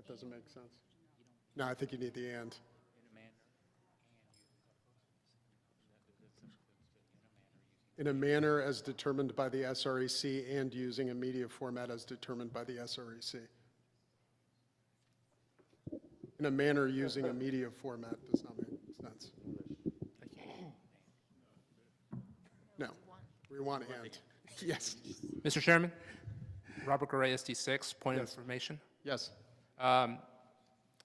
doesn't make sense. No, I think you need the and. In a manner as determined by the SREC and using a media format as determined by the SREC. In a manner using a media format does not make sense. No, we want and. Yes. Mr. Chairman, Robert Garay, SD6, point of information. Yes.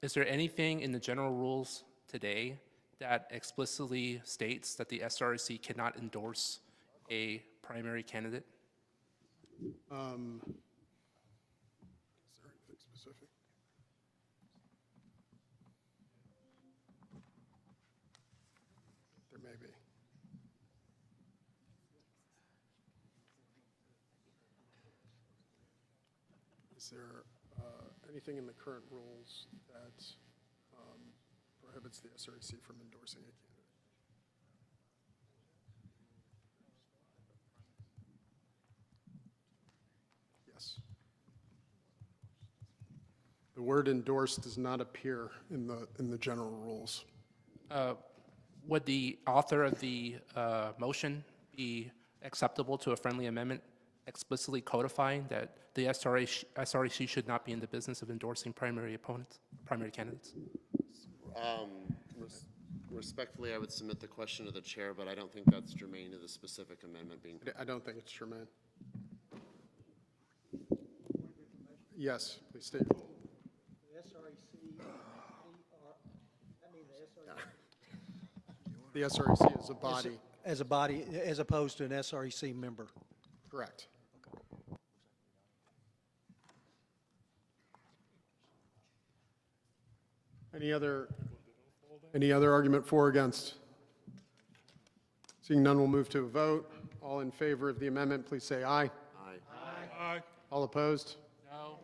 Is there anything in the general rules today that explicitly states that the SREC cannot endorse a primary candidate? Is there anything specific? There may be. Is there anything in the current rules that prohibits the SREC from endorsing a candidate? Yes. The word endorse does not appear in the general rules. Would the author of the motion be acceptable to a friendly amendment explicitly codifying that the SREC should not be in the business of endorsing primary candidates? Respectfully, I would submit the question to the chair, but I don't think that's germane to the specific amendment being. I don't think it's germane. Yes, please state. The SREC, The SREC is a body. as a body, as opposed to an SREC member. Correct. Any other argument for or against? Seeing none, we'll move to a vote. All in favor of the amendment, please say aye. Aye. Aye. All opposed? No.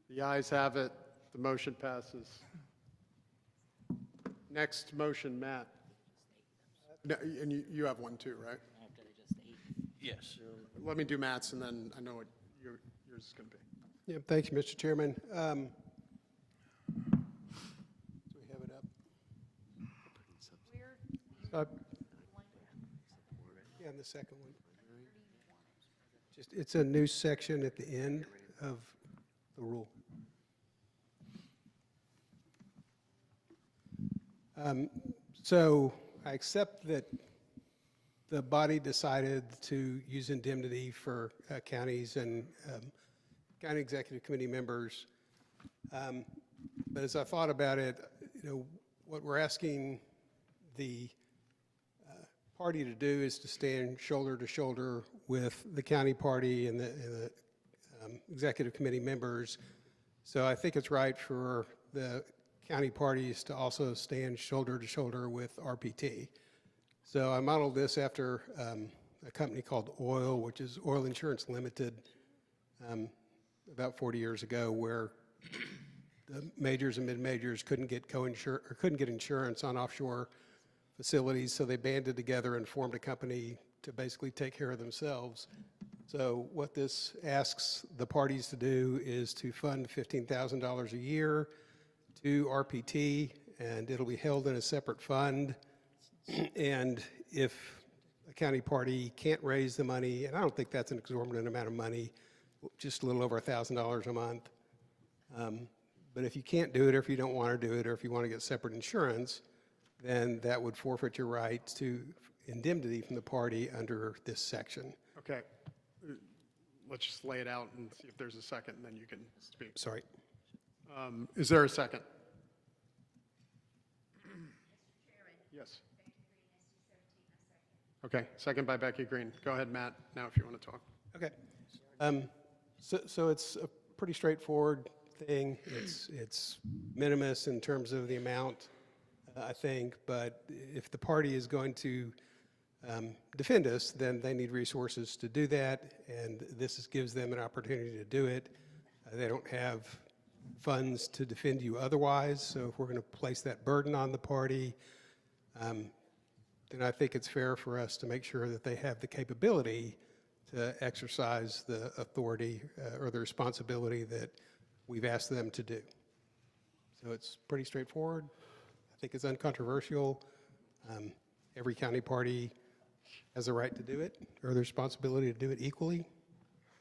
The ayes have it. The motion passes. Next motion, Matt. No, and you have one too, right? Yes. Let me do Matt's, and then I know what yours is going to be. Yeah, thank you, Mr. Chairman. Do we have it up? Yeah, the second one. It's a new section at the end of the rule. So I accept that the body decided to use indemnity for counties and county executive committee members. But as I thought about it, what we're asking the party to do is to stand shoulder to shoulder with the county party and the executive committee members. So I think it's right for the county parties to also stand shoulder to shoulder with RPT. So I modeled this after a company called OIL, which is Oil Insurance Limited, about 40 years ago, where the majors and mid-majors couldn't get insurance on offshore facilities, so they banded together and formed a company to basically take care of themselves. So what this asks the parties to do is to fund $15,000 a year to RPT, and it'll be held in a separate fund. And if a county party can't raise the money, and I don't think that's an exorbitant amount of money, just a little over $1,000 a month. But if you can't do it, or if you don't want to do it, or if you want to get separate insurance, then that would forfeit your right to indemnity from the party under this section. Okay. Let's just lay it out and see if there's a second, and then you can speak. Sorry. Is there a second? Yes. Okay, second by Becky Green. Go ahead, Matt, now if you want to talk. Okay. So it's a pretty straightforward thing. It's minimus in terms of the amount, I think, but if the party is going to defend us, then they need resources to do that, and this gives them an opportunity to do it. They don't have funds to defend you otherwise, so if we're going to place that burden on the party, then I think it's fair for us to make sure that they have the capability to exercise the authority or the responsibility that we've asked them to do. So it's pretty straightforward. I think it's uncontroversial. Every county party has a right to do it, or the responsibility to do it equally.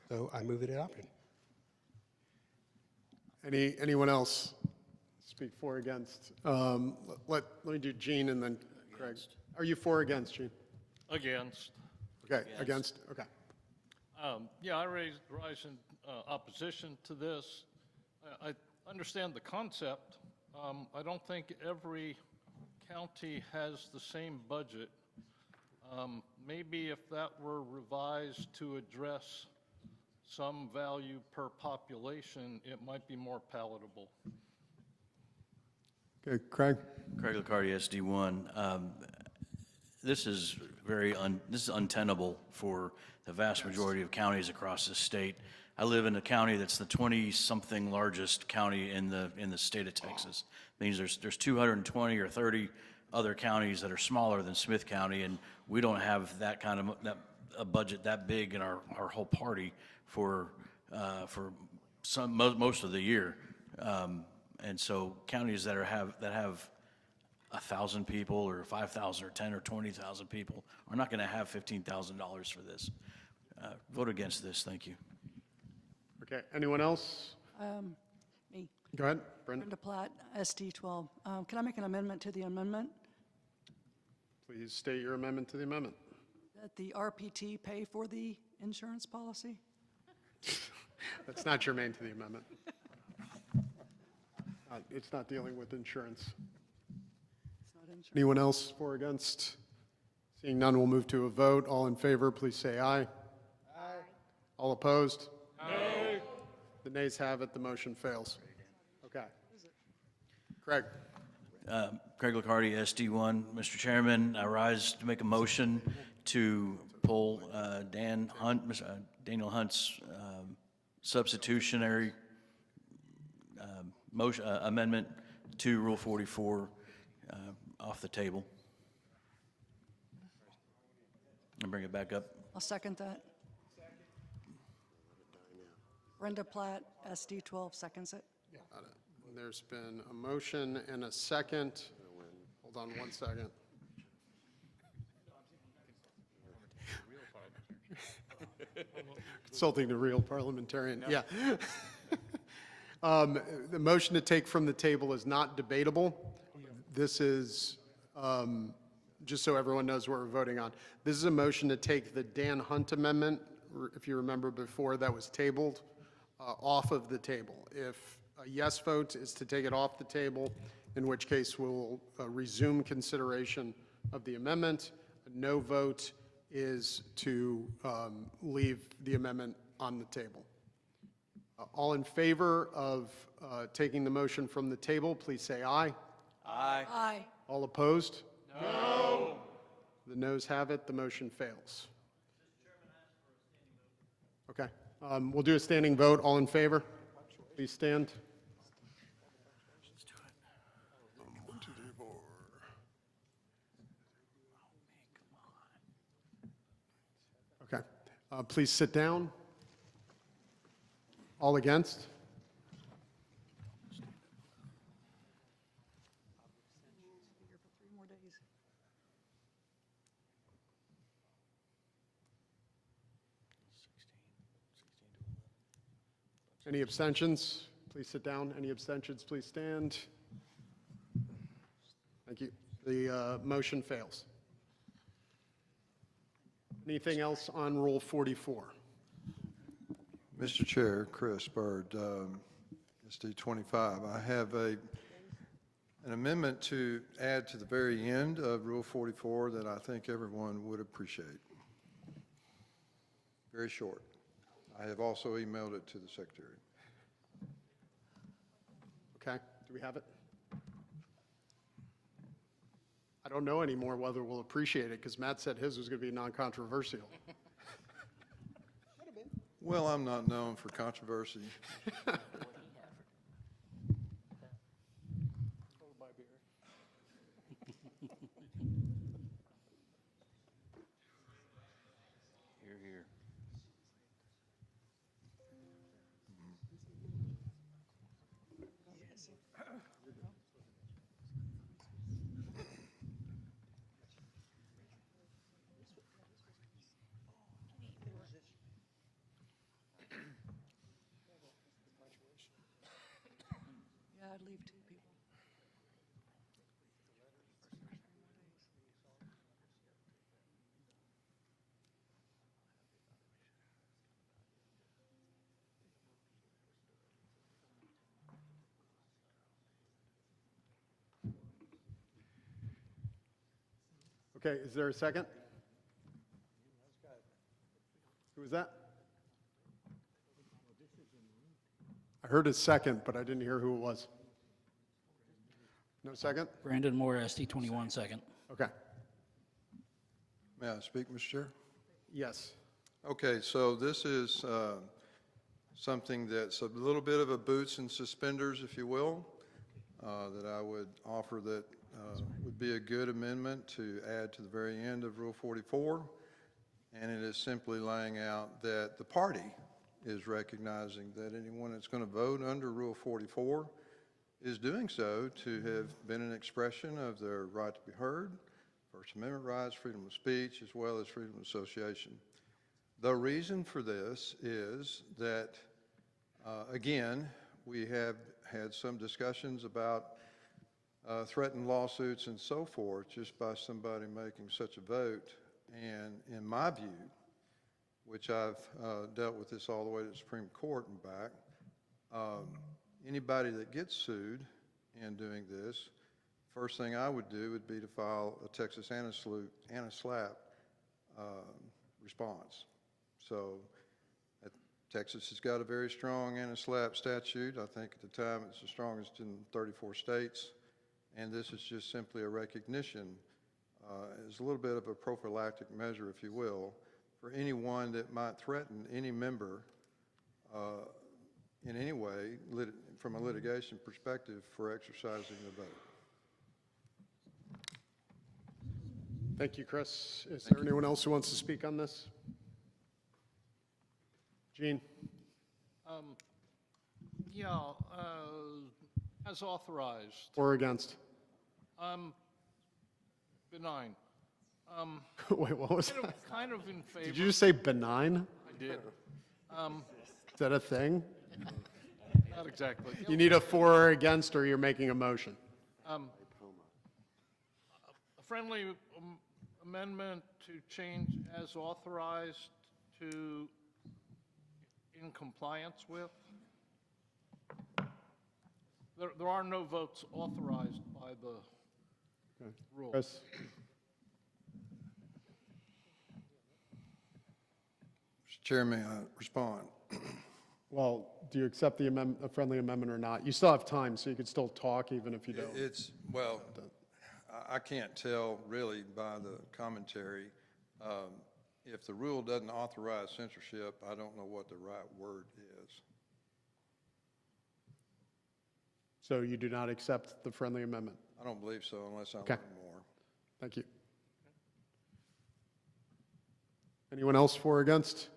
So I move it adopted. Anyone else speak for or against? Let me do Gene and then Craig. Are you for or against, Gene? Against. Okay, against, okay. Yeah, I rise in opposition to this. I understand the concept. I don't think every county has the same budget. Maybe if that were revised to address some value per population, it might be more palatable. Okay, Craig? Craig Liccardi, SD1. This is this is untenable for the vast majority of counties across the state. I live in a county that's the 20-something largest county in the state of Texas. Means there's 220 or 30 other counties that are smaller than Smith County, and we don't have that kind of a budget that big in our whole party for most of the year. And so counties that have 1,000 people or 5,000 or 10 or 20,000 people are not going to have $15,000 for this. Vote against this. Thank you. Okay, anyone else? Me, Go ahead, Brenda. Brenda Platt, SD 12. Can I make an amendment to the amendment Please state your amendment to the amendment. that the RPT pay for the insurance policy? That's not germane to the amendment. It's not dealing with insurance. It's not insurance. Anyone else for or against? Seeing none, we'll move to a vote. All in favor, please say aye. Aye. All opposed? No. The nays have it, the motion fails. Okay. Craig? Craig Liccardi, SD1. Mr. Chairman, I rise to make a motion to pull Daniel Hunt's substitutionary motion, amendment to Rule 44 off the table. And bring it back up. I'll second that. Brenda Platt, SD 12, seconds it. There's been a motion and a second. Hold on one second. Consulting the real parliamentarian, yeah. The motion to take from the table is not debatable. This is, just so everyone knows what we're voting on, this is a motion to take the Dan Hunt amendment, if you remember before, that was tabled, off of the table. If a yes vote is to take it off the table, in which case we'll resume consideration of the amendment. A no vote is to leave the amendment on the table. All in favor of taking the motion from the table, please say aye. Aye. Aye. All opposed? No. The noes have it, the motion fails. Okay, we'll do a standing vote. All in favor? Please stand. One, two, three, four. Okay, please sit down. All against? Here for 3 more days. Any abstentions? Please sit down. Any abstentions, please stand. Thank you. The motion fails. Anything else on Rule 44? Mr. Chair, Chris Byrd, SD 25. I have an amendment to add to the very end of Rule 44 that I think everyone would appreciate. Very short. I have also emailed it to the Secretary. Okay, do we have it? I don't know anymore whether we'll appreciate it, because Matt said his was going to be non-controversial. Well, I'm not known for controversy. Here, here. Yeah, I'd leave two people. Okay, is there a second? Who was that? I heard a second, but I didn't hear who it was. No second? Brandon Moore, SD 21 second. Okay, May I speak, Mr. Chair? yes. Okay, so this is something that's a little bit of a boots and suspenders, if you will, that I would offer that would be a good amendment to add to the very end of Rule 44. And it is simply laying out that the party is recognizing that anyone that's going to vote under Rule 44 is doing so to have been an expression of their right to be heard, First Amendment rights, freedom of speech, as well as freedom of association. The reason for this is that, again, we have had some discussions about threatened lawsuits and so forth just by somebody making such a vote. And in my view, which I've dealt with this all the way to the Supreme Court and back, anybody that gets sued in doing this, first thing I would do would be to file a Texas anti-SLAPP response. So Texas has got a very strong anti-SLAPP statute. I think at the time it's the strongest in 34 states. And this is just simply a recognition, as a little bit of a prophylactic measure, if you will, for anyone that might threaten any member in any way from a litigation perspective for exercising the vote. Thank you, Chris. Is there anyone else who wants to speak on this? Gene? Yeah, as authorized, Or against? benign. Wait, what was that? Kind of in favor. Did you just say benign? I did. Is that a thing? Not exactly. You need a for or against, or you're making a motion? A friendly amendment to change as authorized to in compliance with. There are no votes authorized by the rule. Chris? Mr. Chair, may I respond? Well, do you accept the a friendly amendment or not? You still have time, so you can still talk even if you don't. It's, well, I can't tell really by the commentary. If the rule doesn't authorize censorship, I don't know what the right word is. So you do not accept the friendly amendment? I don't believe so unless I Okay. learn more. Thank you. Anyone else for or against?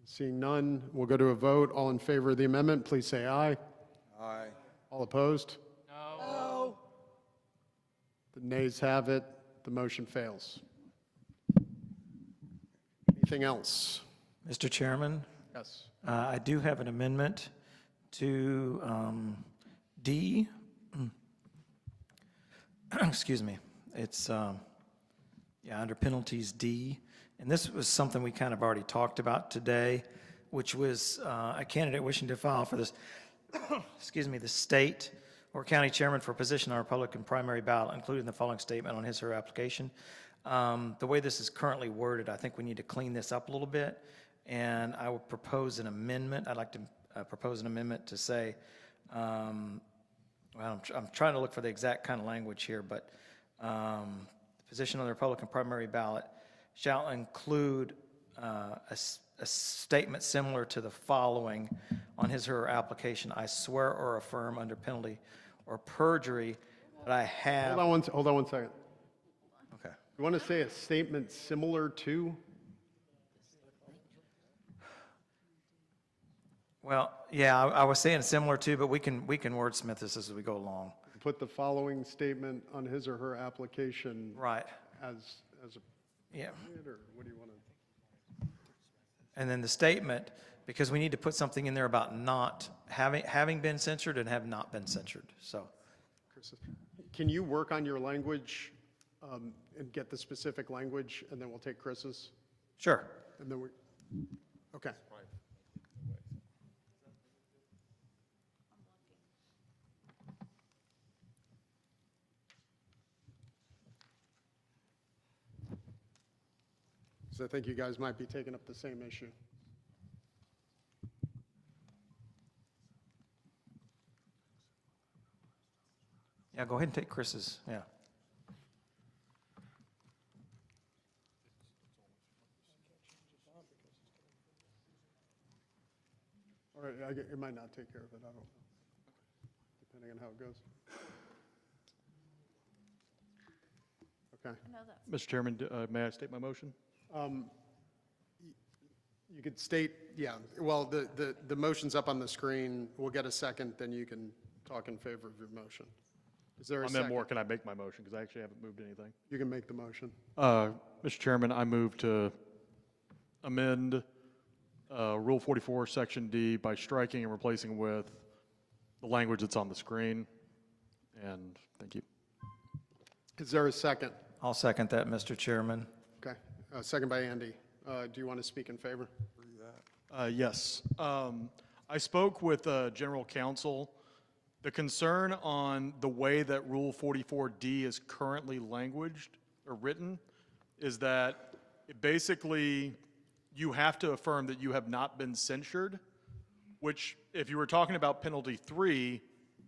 Seeing none, we'll go to a vote. All in favor of the amendment, please say aye. Aye. All opposed? No. The nays have it. The motion fails. Anything else? Mr. Chairman, Yes. I do have an amendment to D. Excuse me. It's, under penalties D. And this was something we kind of already talked about today, which was a candidate wishing to file for this, excuse me, the state or county chairman for a position on a Republican primary ballot, including the following statement on his or her application. The way this is currently worded, I think we need to clean this up a little bit, and I would propose an amendment. I'd like to propose an amendment to say, well, I'm trying to look for the exact kind of language here, but the position on the Republican primary ballot shall include a statement similar to the following on his or her application: I swear or affirm under penalty or perjury that I have. Hold on one second. Okay. You want to say a statement similar to? Well, yeah, I was saying similar too, but we can wordsmith this as we go along. Put the following statement on his or her application Right, as a, yeah. or what do you want to? And then the statement, because we need to put something in there about not having been censored and have not been censored, so. Chris, can you work on your language and get the specific language, and then we'll take Chris's? Sure. And then we, okay. So I think you guys might be taking up the same issue. Yeah, go ahead and take Chris's, yeah. Or it might not take care of it, I don't know, depending on how it goes. Okay. Mr. Chairman, may I state my motion? You could state, yeah, well, the motion's up on the screen. We'll get a second, then you can talk in favor of your motion. Is there a I meant more, second? can I make my motion? Because I actually haven't moved anything. You can make the motion. Mr. Chairman, I move to amend Rule 44, Section D by striking and replacing with the language that's on the screen. And thank you. Is there a second? I'll second that, Mr. Chairman. Okay, second by Andy. Do you want to speak in favor? Yes. I spoke with General Counsel. The concern on the way that Rule 44D is currently languaged or written is that it basically, you have to affirm that you have not been censured, which if you were talking about penalty 3,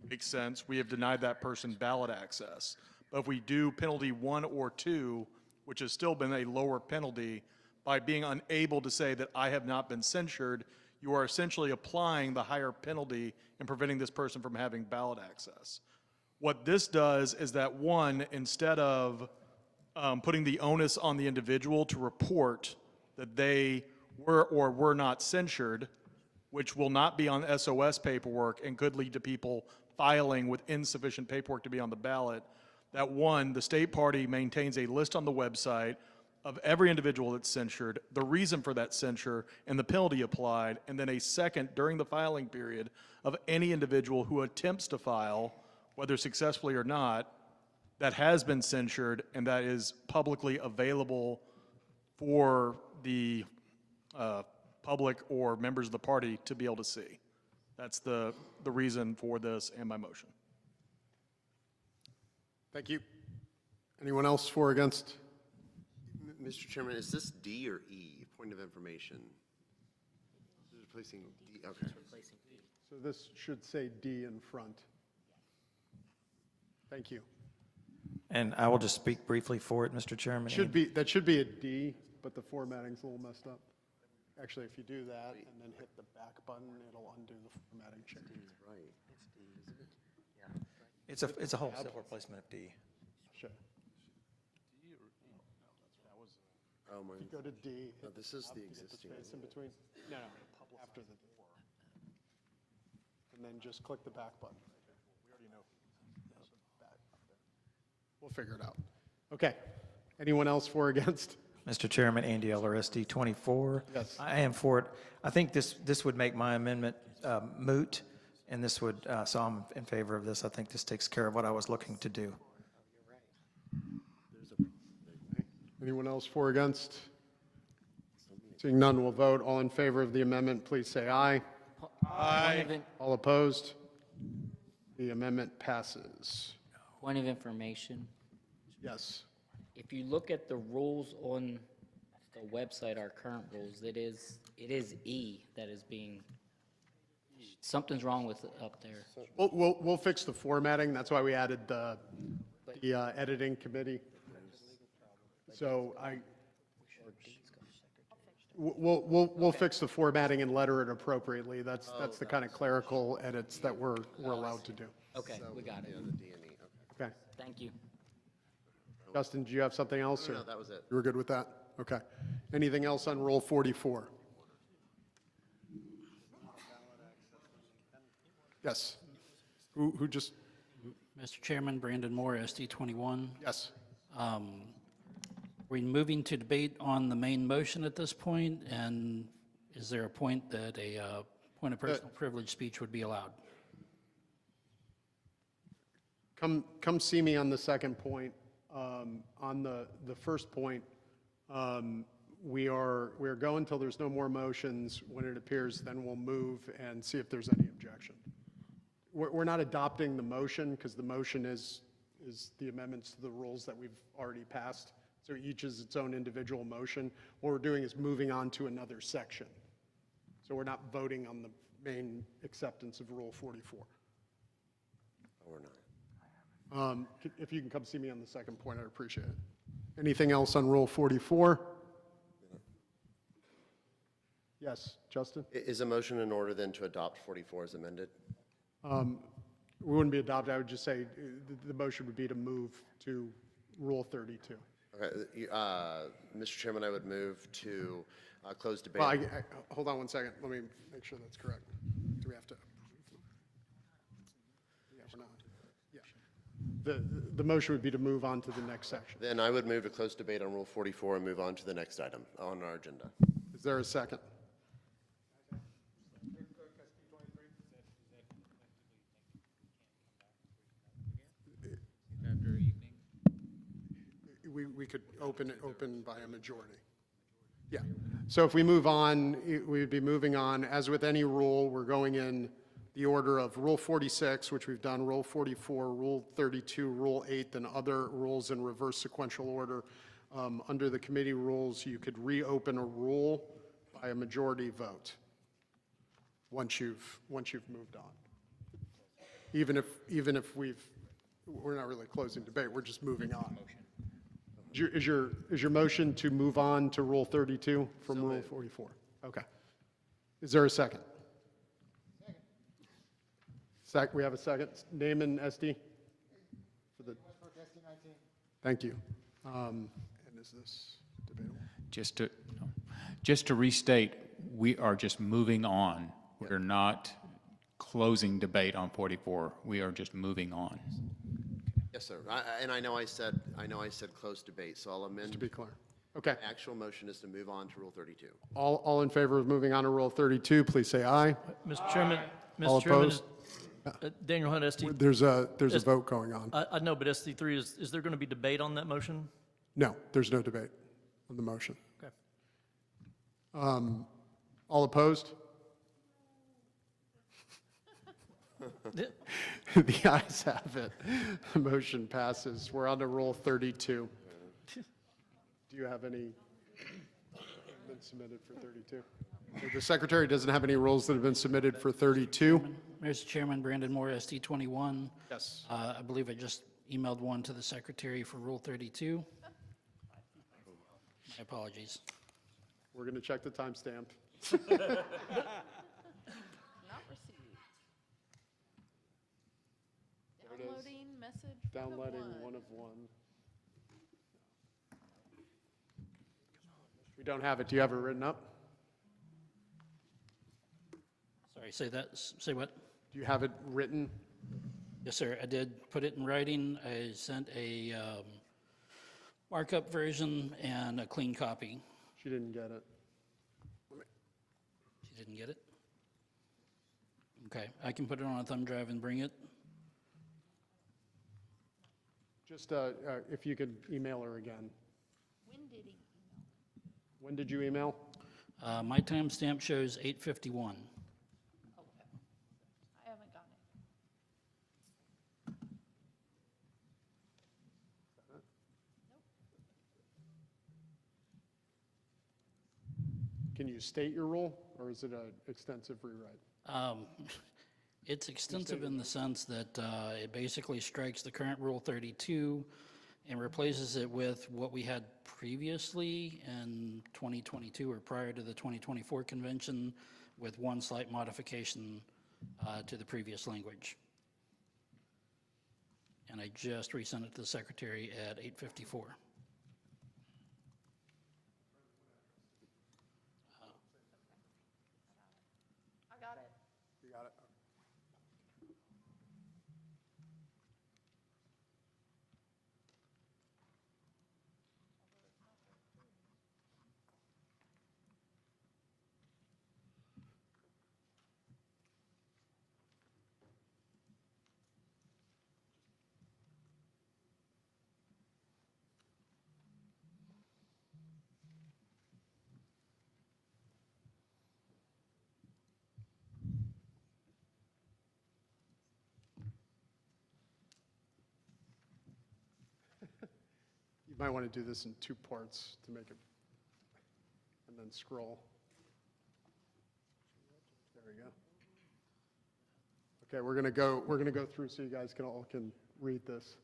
makes sense. We have denied that person ballot access. But if we do penalty 1 or 2, which has still been a lower penalty, by being unable to say that I have not been censured, you are essentially applying the higher penalty and preventing this person from having ballot access. What this does is that, one, instead of putting the onus on the individual to report that they were or were not censured, which will not be on SOS paperwork and could lead to people filing with insufficient paperwork to be on the ballot, that one, the state party maintains a list on the website of every individual that's censured, the reason for that censure, and the penalty applied, and then a second, during the filing period, of any individual who attempts to file, whether successfully or not, that has been censured and that is publicly available for the public or members of the party to be able to see. That's the reason for this and my motion. Thank you. Anyone else for or against? Mr. Chairman, is this D or E, point of information? This is replacing D, okay. So this should say D in front. Thank you. And I will just speak briefly for it, Mr. Chairman. That should be a D, but the formatting's a little messed up. Actually, if you do that and then hit the back button, it'll undo the formatting change. Right. It's a wholesale replacement of D. Sure. Oh, mine. Go to D. No, this is the hit the existing. space in between. No, after the. And then just click the back button. We already know. We'll figure it out. Okay. Anyone else for or against? Mr. Chairman, Andy LRSD 24. Yes. I am for it. I think this would make my amendment moot, and this would, so I'm in favor of this. I think this takes care of what I was looking to do. Anyone else for or against? Seeing none, we'll vote. All in favor of the amendment, please say aye. Aye. All opposed? The amendment passes. Point of information. Yes. If you look at the rules on the website, our current rules, it is E that is being, something's wrong with it up there. We'll fix the formatting. That's why we added the editing committee. So we'll fix the formatting and letter it appropriately. That's the kind of clerical edits that we're allowed to do. Okay, we got it. Yeah, the D and E, okay. Okay. Thank you. Justin, do you have something else? No, or that was it. You were good with that? Okay. Anything else on Rule 44? Yes. Who just, Mr. Chairman, Brandon Moore, SD 21. yes. We're moving to debate on the main motion at this point, and is there a point that a point of personal privilege speech would be allowed? Come see me on the second point. On the first point, we are going till there's no more motions. When it appears, then we'll move and see if there's any objection. We're not adopting the motion because the motion is the amendments to the rules that we've already passed. So each is its own individual motion. What we're doing is moving on to another section. So we're not voting on the main acceptance of Rule 44. No, we're not. If you can come see me on the second point, I'd appreciate it. Anything else on Rule 44? Yes, Justin? Is a motion in order then to adopt 44 as amended? We wouldn't be adopted. I would just say the motion would be to move to Rule 32. Okay, Mr. Chairman, I would move to close debate. Well, hold on one second. Let me make sure that's correct. Do we have to? Yeah, we're not. Yeah. The motion would be to move on to the next section. Then I would move to close debate on Rule 44 and move on to the next item on our agenda. Is there a second? We could open by a majority. Yeah. So if we move on, we would be moving on. As with any rule, we're going in the order of Rule 46, which we've done, Rule 44, Rule 32, Rule 8, and other rules in reverse sequential order. Under the committee rules, you could reopen a rule by a majority vote once you've moved on. Even if we're not really closing debate, we're just moving on. Is your motion to move on to Rule 32 from Rule 44? Okay. Is there a second? We have a second. Name and SD? Thank you. And is this debatable? Just to restate, we are just moving on. We're not closing debate on 44. We are just moving on. Yes, sir. And I know I said close debate, so I'll amend. To be clear. Okay. The actual motion is to move on to Rule 32. All in favor of moving on to Rule 32, please say aye. Mr. Chairman, All Mr. Chairman, opposed? Daniel Hunt, SD. There's a vote going on. I know, but SD3, is there going to be debate on that motion? No, there's no debate on the motion. Okay. All opposed? Yeah. The ayes have it. The motion passes. We're on to Rule 32. Do you have any been submitted for 32? The Secretary doesn't have any rules that have been submitted for 32. Mr. Chairman, Brandon Moore, SD 21. Yes. I believe I just emailed one to the Secretary for Rule 32. My apologies. We're going to check the timestamp. Not received. Downloading message. Downloading one of one. We don't have it. Do you have it written up? Sorry, say what? Do you have it written? Yes, sir, I did put it in writing. I sent a markup version and a clean copy. She didn't get it. She didn't get it? Okay, I can put it on a thumb drive and bring it. Just if you could email her again. When did he email? When did you email? My timestamp shows 8:51. Okay. I haven't gotten it. Can you state your rule, or is it an extensive rewrite? It's extensive in the sense that it basically strikes the current Rule 32 and replaces it with what we had previously in 2022 or prior to the 2024 convention, with one slight modification to the previous language. And I just resent it to the Secretary at 8:54. I got it. You got it? might want to do this in two parts to make it, and then scroll. There we go. Okay, we're gonna go through so you guys can read this.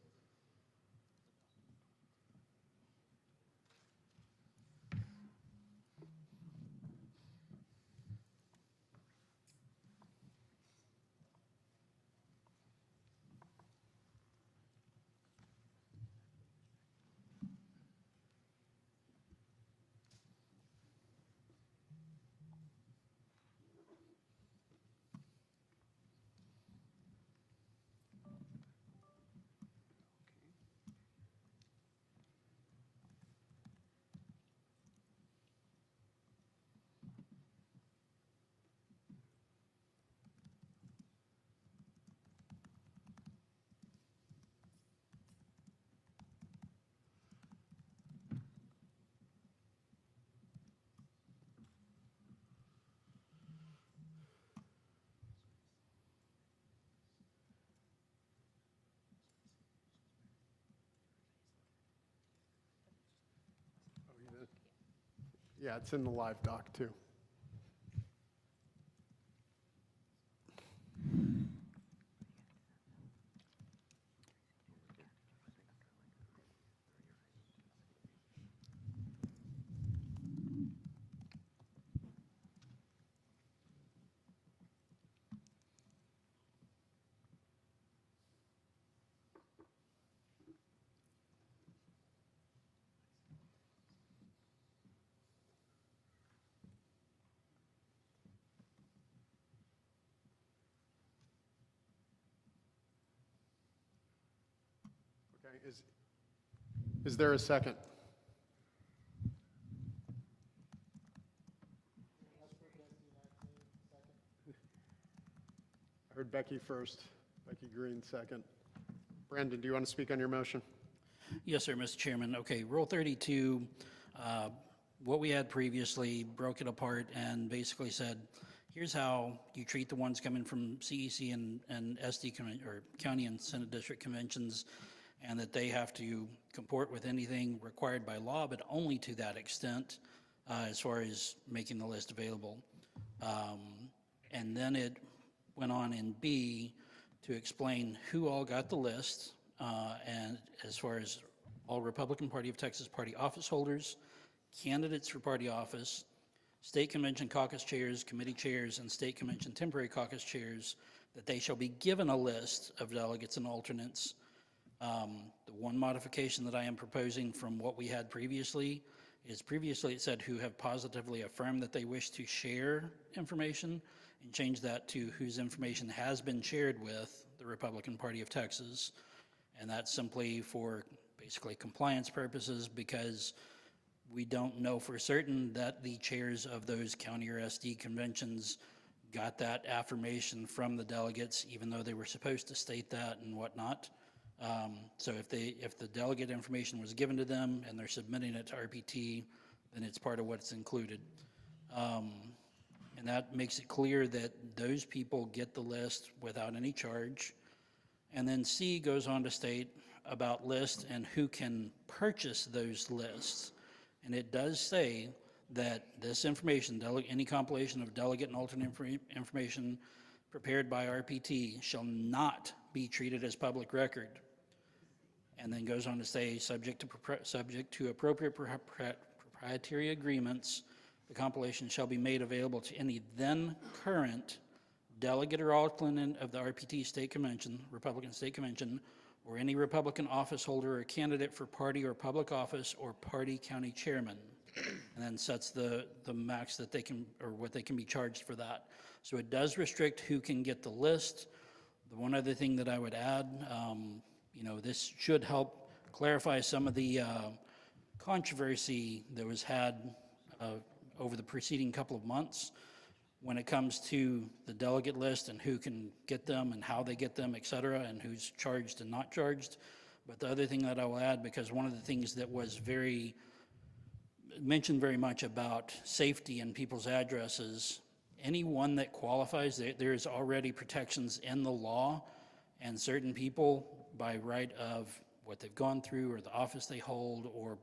Yeah, it's in the live doc too. Okay, is there a second? I heard Becky first, Becky Green second. Brandon, do you want to speak on your motion? Yes, sir, Mr. Chairman. Okay, Rule 32, what we had previously, broke it apart and basically said, here's how you treat the ones coming from CEC and SD, or county and Senate district conventions, and that they have to comport with anything required by law, but only to that extent, as far as making the list available. And then it went on in B to explain who all got the list, and as far as all Republican Party of Texas party office holders, candidates for party office, state convention caucus chairs, committee chairs, and state convention temporary caucus chairs, that they shall be given a list of delegates and alternates. The one modification that I am proposing from what we had previously is previously it said who have positively affirmed that they wish to share information, and change that to whose information has been shared with the Republican Party of Texas. And that's simply for basically compliance purposes, because we don't know for certain that the chairs of those county or SD conventions got that affirmation from the delegates, even though they were supposed to state that and whatnot. So if the delegate information was given to them and they're submitting it to RPT, then it's part of what's included. And that makes it clear that those people get the list without any charge. And then C goes on to state about lists and who can purchase those lists. And it does say that this information, any compilation of delegate and alternate information prepared by RPT shall not be treated as public record. And then goes on to say, subject to appropriate proprietary agreements, the compilation shall be made available to any then current delegate or alternate of the RPT State Convention, Republican State Convention, or any Republican office holder or candidate for party or public office or party county chairman. And then sets the max that they can, or what they can be charged for that. So it does restrict who can get the list. The one other thing that I would add, this should help clarify some of the controversy that was had over the preceding couple of months when it comes to the delegate list and who can get them and how they get them, et cetera, and who's charged and not charged. But the other thing that I will add, because one of the things that was mentioned very much about safety and people's addresses, anyone that qualifies, there is already protections in the law, and certain people by right of what they've gone through, or the office they hold, or,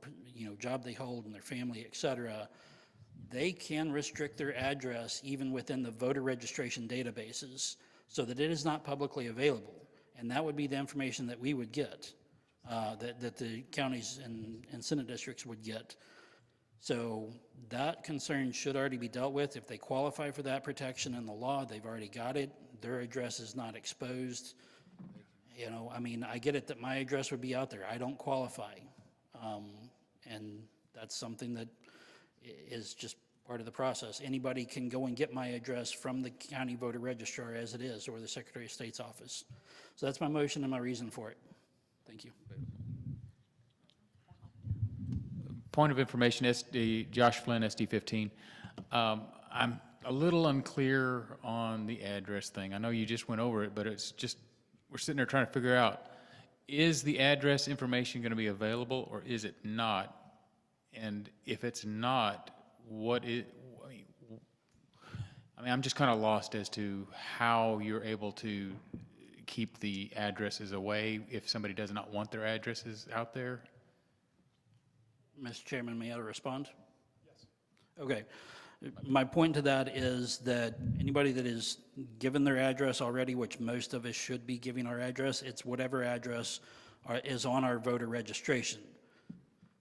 job they hold, and their family, et cetera, they can restrict their address even within the voter registration databases so that it is not publicly available. And that would be the information that we would get, that the counties and Senate districts would get. So that concern should already be dealt with. If they qualify for that protection in the law, they've already got it. Their address is not exposed. I get it that my address would be out there. I don't qualify. And that's something that is just part of the process. Anybody can go and get my address from the county voter registrar as it is, or the Secretary of State's office. So that's my motion and my reason for it. Thank you. Point of information, Josh Flynn, SD 15. I'm a little unclear on the address thing. I know you just went over it, but it's just, we're sitting there trying to figure out, is the address information going to be available or is it not? And if it's not, what is, I'm just kind of lost as to how you're able to keep the addresses away if somebody does not want their addresses out there. Mr. Chairman, may I respond? Yes. Okay. My point to that is that anybody that is given their address already, which most of us should be giving our address, it's whatever address is on our voter registration.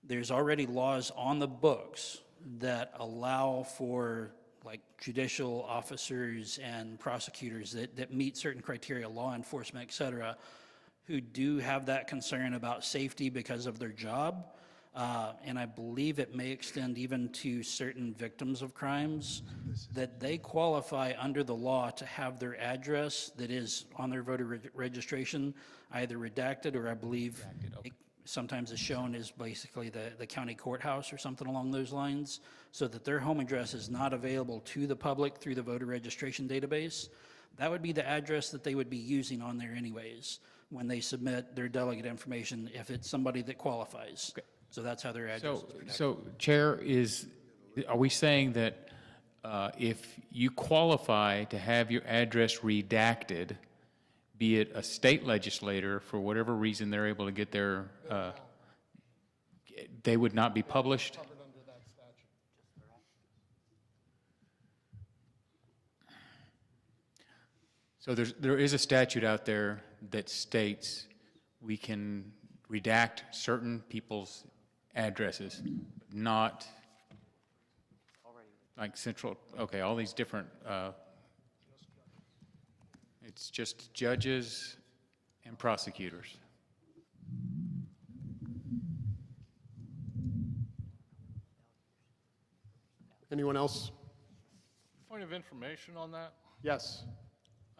There's already laws on the books that allow for like judicial officers and prosecutors that meet certain criteria, law enforcement, et cetera, who do have that concern about safety because of their job. And I believe it may extend even to certain victims of crimes, that they qualify under the law to have their address that is on their voter registration either redacted, or I believe it sometimes is shown as basically the county courthouse or something along those lines, so that their home address is not available to the public through the voter registration database. That would be the address that they would be using on there anyways when they submit their delegate information, if it's somebody that qualifies. Okay. So that's how their address is protected. So Chair, are we saying that if you qualify to have your address redacted, be it a state legislator, for whatever reason they're able to get their, they would not be published? So there is a statute out there that states we can redact certain people's addresses, not like central, okay, all these different, it's just judges and prosecutors. Anyone else? Point of information on that. Yes.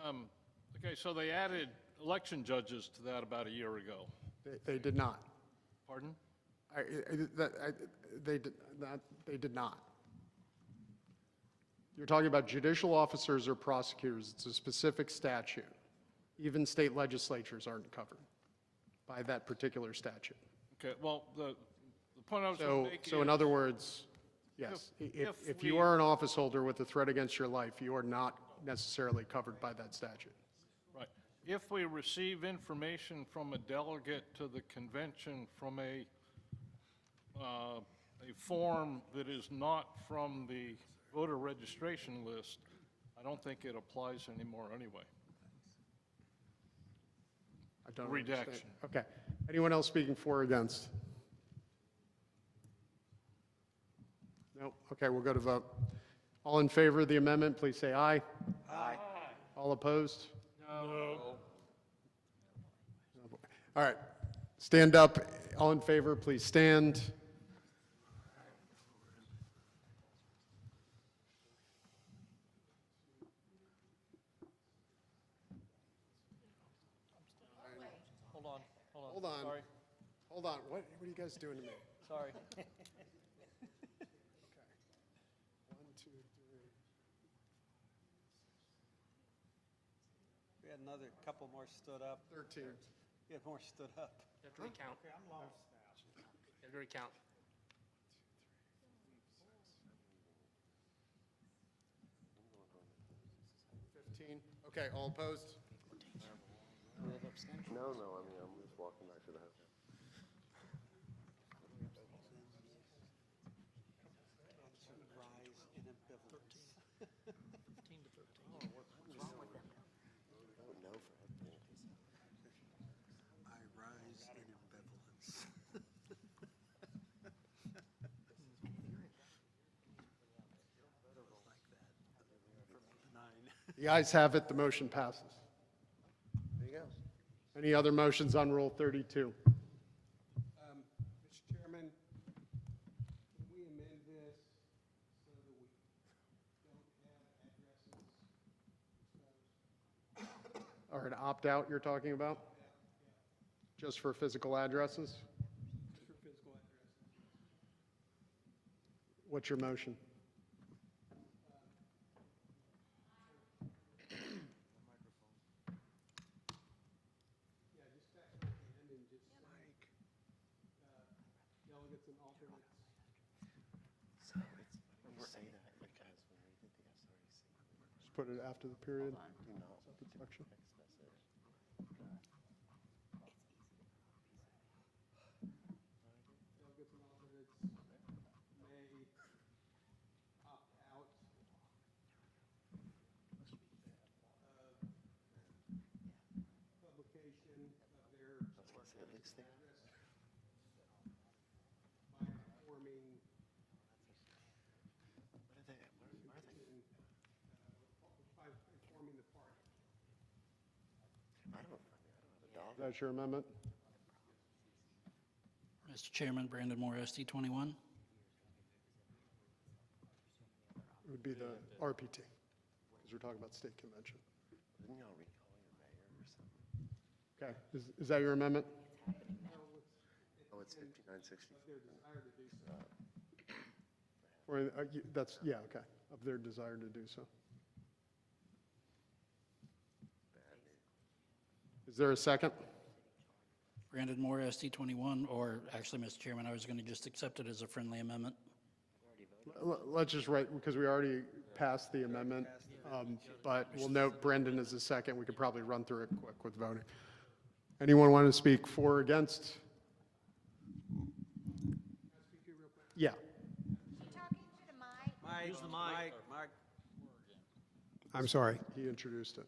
Okay, so they added election judges to that about a year ago. They did not. Pardon? They did not. You're talking about judicial officers or prosecutors. It's a specific statute. Even state legislatures aren't covered by that particular statute. Okay, well, the point I was going to make So in other words, yes, if you are an office holder with a threat against your life, you are not necessarily covered by that statute. Right. If we receive information from a delegate to the convention from a form that is not from the voter registration list, I don't think it applies anymore anyway. I don't Redaction. understand. Okay. Anyone else speaking for or against? No? Okay, we'll go to vote. All in favor of the amendment, please say aye. Aye. All opposed? No. All right. Stand up. All in favor, please stand. Hold on. Sorry. Hold on. What are you guys doing to me? Sorry. Okay. 1, 2, 3. We had another couple more stood up. 13. We had more stood up. You have to recount. Okay, I'm lost now. You have to recount. 15. Okay, all opposed? No, I'm just walking back to the house. I rise in ambivalence. The ayes have it, the motion passes. There you go. Any other motions on Rule 32? Mr. Chairman, can we amend this so that we don't have addresses? Or an opt-out you're talking about? Just for physical addresses? For physical addresses. What's your motion? Yeah, just back at the end and just delegates and alternates. Just put it after the period. Section. Delegates and alternates may opt out of publication of their address by informing informing the party. Is that your amendment? Mr. Chairman, Brandon Moore, SD 21. It would be the RPT, because we're talking about state convention. Didn't y'all recall your mayor or something? Okay, is that your amendment? Oh, it's 5960. Or, that's, yeah, okay, of their desire to do so. Is there a second? Brandon Moore, SD 21, or actually, Mr. Chairman, I was going to just accept it as a friendly amendment. Let's just write, because we already passed the amendment, but we'll note Brendan is the second. We could probably run through it quick with voting. Anyone want to speak for or against? Yeah. Mike, Mike. I'm sorry. He introduced it.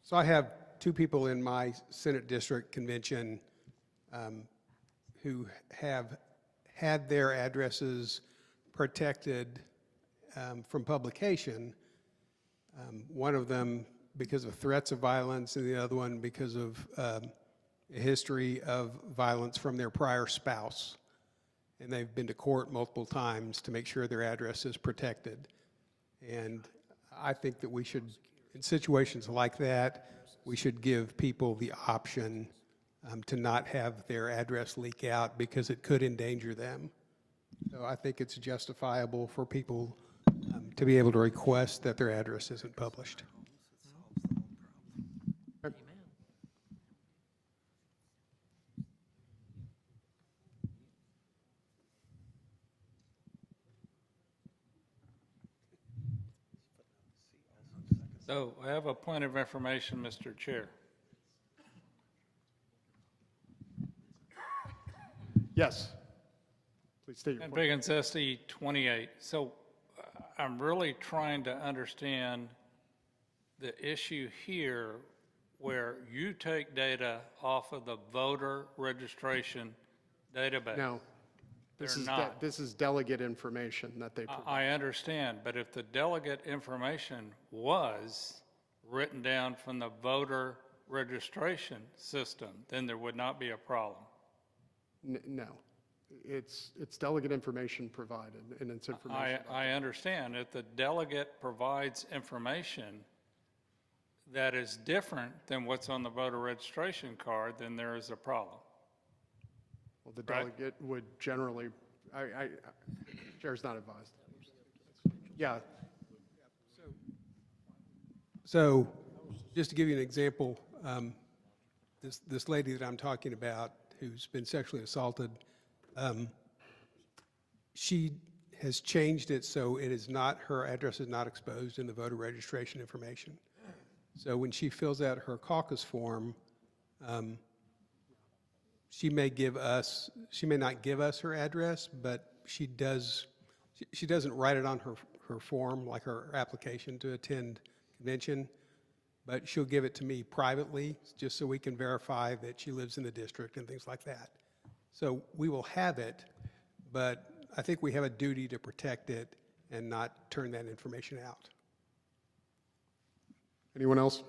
So I have two people in my Senate District Convention who have had their addresses protected from publication. One of them because of threats of violence, and the other one because of a history of violence from their prior spouse. And they've been to court multiple times to make sure their address is protected. And I think that we should, in situations like that, we should give people the option to not have their address leak out because it could endanger them. So I think it's justifiable for people to be able to request that their address isn't published. So I have a point of information, Mr. Chair. Yes. Please state your And point. Biggins SD 28. So I'm really trying to understand the issue here where you take data off of the voter registration database. No. This They're is, not. this is delegate information that they provide. I understand, but if the delegate information was written down from the voter registration system, then there would not be a problem. No. It's delegate information provided, and it's information. I understand. If the delegate provides information that is different than what's on the voter registration card, then there is a problem. Well, the Right. delegate would generally, Chair's not advised. Yeah, So just to give you an example, this lady that I'm talking about who's been sexually assaulted, she has changed it so it is not, her address is not exposed in the voter registration information. So when she fills out her caucus form, she may not give us her address, but she doesn't write it on her her form, like her application to attend convention, but she'll give it to me privately, just so we can verify that she lives in the district and things like that. So we will have it, but I think we have a duty to protect it and not turn that information out. Anyone else?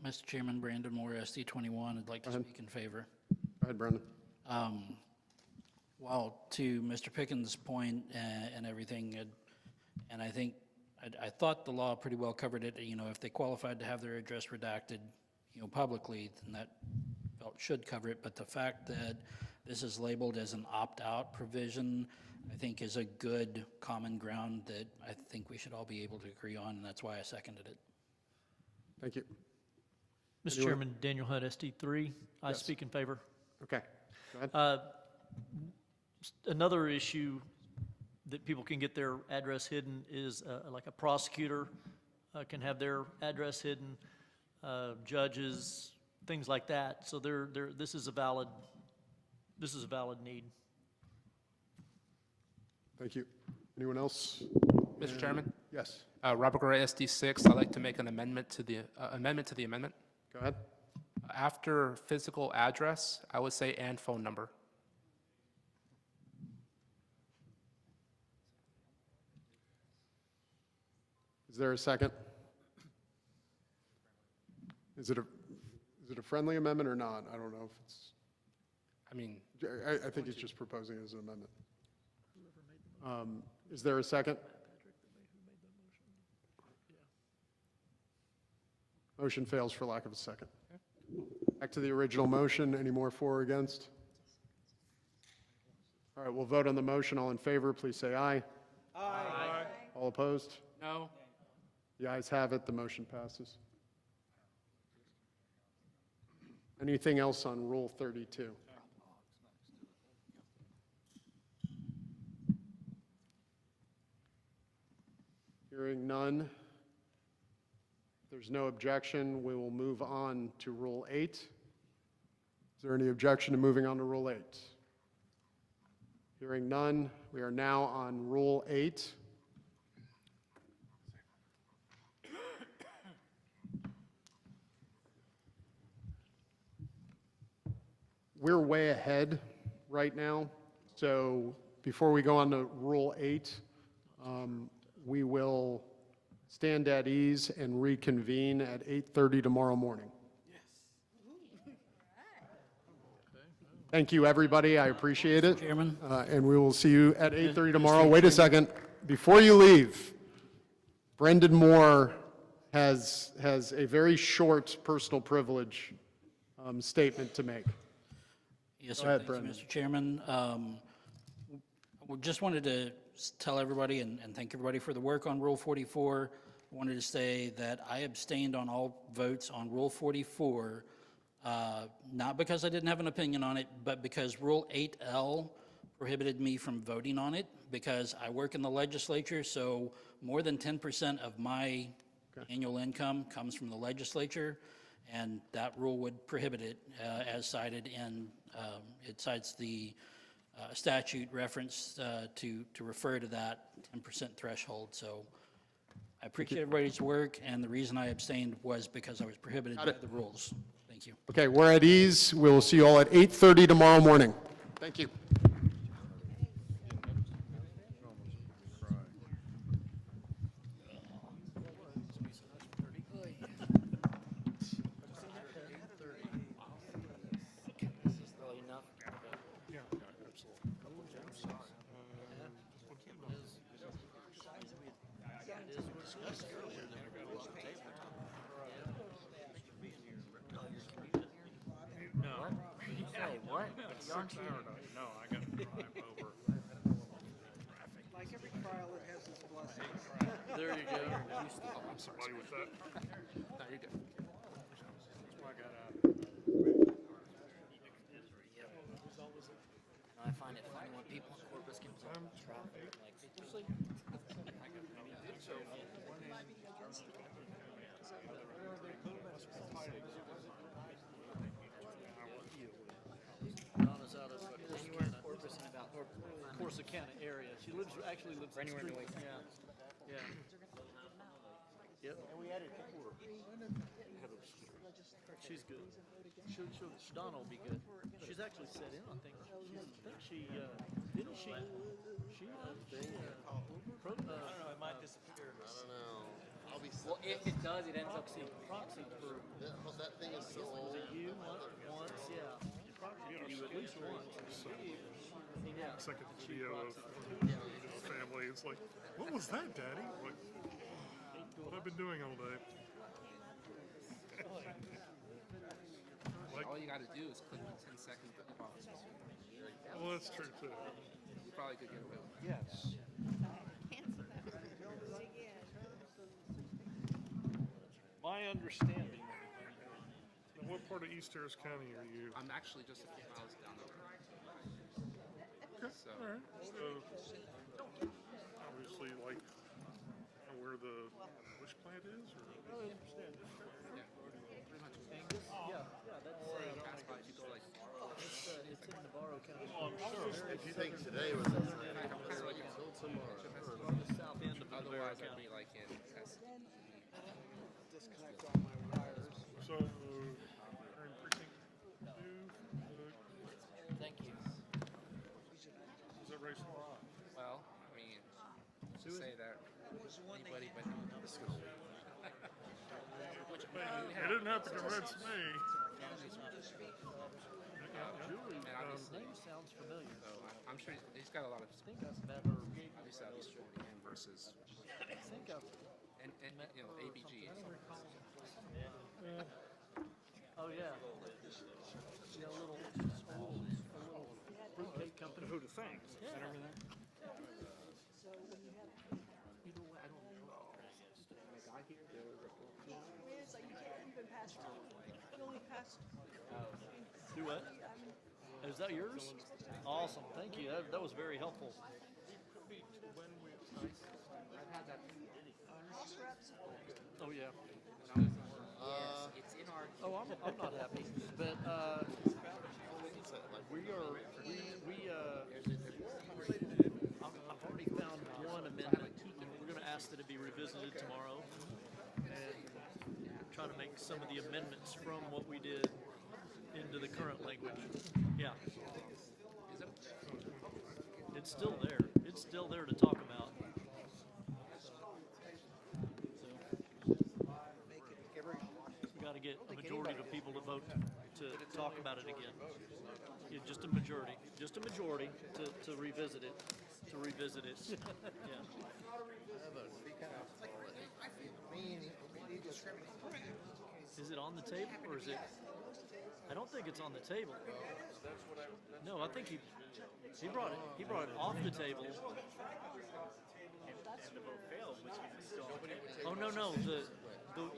Mr. Chairman, Brandon Moore, SD 21, I'd like to speak in favor. Go ahead, Brendan. Well, to Mr. Pickens' point and everything, and I think, I thought the law pretty well covered it, you know, if they qualified to have their address redacted, you know, publicly, then that should cover it, but the fact that this is labeled as an opt-out provision, I think is a good common ground that I think we should all be able to agree on, and that's why I seconded it. Thank you. Mr. Chairman, Daniel Hunt, SD3. I speak in favor. Okay, go ahead. Another issue that people can get their address hidden is like a prosecutor can have their address hidden, judges, things like that. So this is a valid need. Thank you. Anyone else? Mr. Chairman? Yes, Robert Gray, SD6, I'd like to make an amendment to the amendment. go ahead. After physical address, I would say and phone number. Is there a second? Is it a friendly amendment or not? I don't know if it's, I mean, I think he's just proposing it as an amendment. Is there a second? Motion fails for lack of a second. Back to the original motion. Any more for or against? All right, we'll vote on the motion. All in favor, please say aye. Aye. All opposed? no. The ayes have it. The motion passes. Anything else on Rule 32? Hearing none. If there's no objection, we will move on to Rule 8. Is there any objection to moving on to Rule 8? Hearing none, we are now on Rule 8. We're way ahead right now, so before we go on to Rule 8, we will stand at ease and reconvene at 8:30 tomorrow morning. Thank you, everybody. I appreciate it. Chairman? And we will see you at 8:30 tomorrow. Wait a second. Before you leave, Brendan Moore has a very short personal privilege statement to make. Yes, Go sir. ahead, Thank you, Brendan. Mr. Chairman. We just wanted to tell everybody and thank everybody for the work on Rule 44. I wanted to say that I abstained on all votes on Rule 44, not because I didn't have an opinion on it, but because Rule 8L prohibited me from voting on it, because I work in the legislature, so more than 10% of my annual income comes from the legislature, and that rule would prohibit it, as cited in, it cites the statute reference to refer to that 10% threshold. So I appreciate everybody's work, and the reason I abstained was because I was prohibited by the rules. Thank you. Okay, we're at ease. We will see you all at 8:30 tomorrow morning. Thank you. Like every trial, it has its blessings. There you go. I'm sorry. What's that? No, you're good. I find it funny when people in Corpus get termed traffic, like, seriously? Donna's out of Corsicana area. She actually lives in the street. Yeah. Yeah. Yep. And we added four. She's good. Donna will be good. She's actually set in, I think. Didn't she, didn't she, I don't know, it might disappear. I don't know. I'll be. Well, if it does, it ends up Proxy, proxy for, That thing is so was old. it you once, yeah. Proxy for you at least once. Yeah. Second video of family. It's like, what was that, Daddy? Like, what I've been doing all day. All you gotta do is click the 10-second box. Well, that's true too. You probably could get away with it. Yes. My understanding. Now, what part of East Harris County are you? I'm actually just a few miles down the road. Okay, So, all right. So, obviously, like, where the bush plant is, or? I understand. yeah, pretty much. Yeah, that's, Pass by people like, it's in Navarro County. Oh, I'm sure. If you think today was a until tomorrow. The south end of Navarro otherwise I'd County. be like in S. Disconnect all my wires. So, you're in precinct 2? Thank you. Is that right? Well, I mean, to say that anybody but It didn't have to convince me. Julie, and obviously, name sounds familiar. so I'm sure he's got a lot of, I think I've met her. obviously, out East Florida versus, I think I've and you know, ABG. Oh, yeah. Yeah, a little fruitcake company. Who to thank? Yeah. You know what, I don't know. When I got here, there was a It's like you can't even pass through. You only pass. Do what? Is that yours? Awesome, thank you. That was very helpful. I've had that. Oh, yeah. It's in our. Oh, I'm not happy, but I've already found one amendment, and we're going to ask that it be revisited tomorrow, and try to make some of the amendments from what we did into the current language. Yeah. Is it? It's still there. It's still there to talk about. We got to get a majority of people to vote to talk about it again. Yeah, just a majority to revisit it, Yeah. Is it on the table or is it? I don't think it's on the table. No, I think he brought it off the table. Oh, no,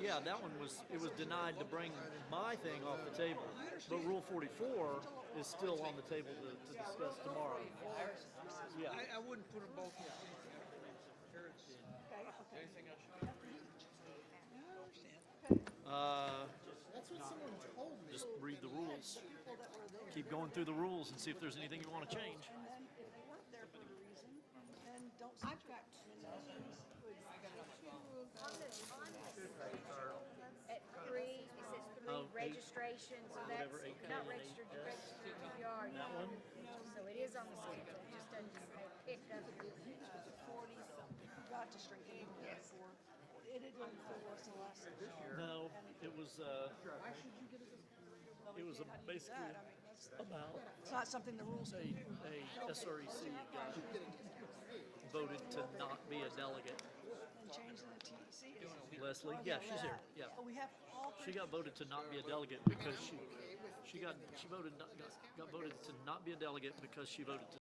yeah, that one was, it was denied to bring my thing off the table. But Rule 44 is still on the table to discuss tomorrow. Yeah. I wouldn't put them both in. That's what someone told me. Just read the rules. Keep going through the rules and see if there's anything you want to change. And then if they weren't there for a reason, then don't subject. At 3, it says 3 Oh, registration, so that's whatever, 8K not and registered, 8S. registered TPR. That one? So it is on the schedule, it just doesn't say picked up. 40-something. Got to straighten it out before. It didn't fool us the last time. No, it was basically about It's not something the rules a SREC guy voted to not be a delegate. and changing the TEC. Leslie, yeah, she's here, yeah. Oh, we have all She three. got voted to not be a delegate because she got voted to not be a delegate because she voted to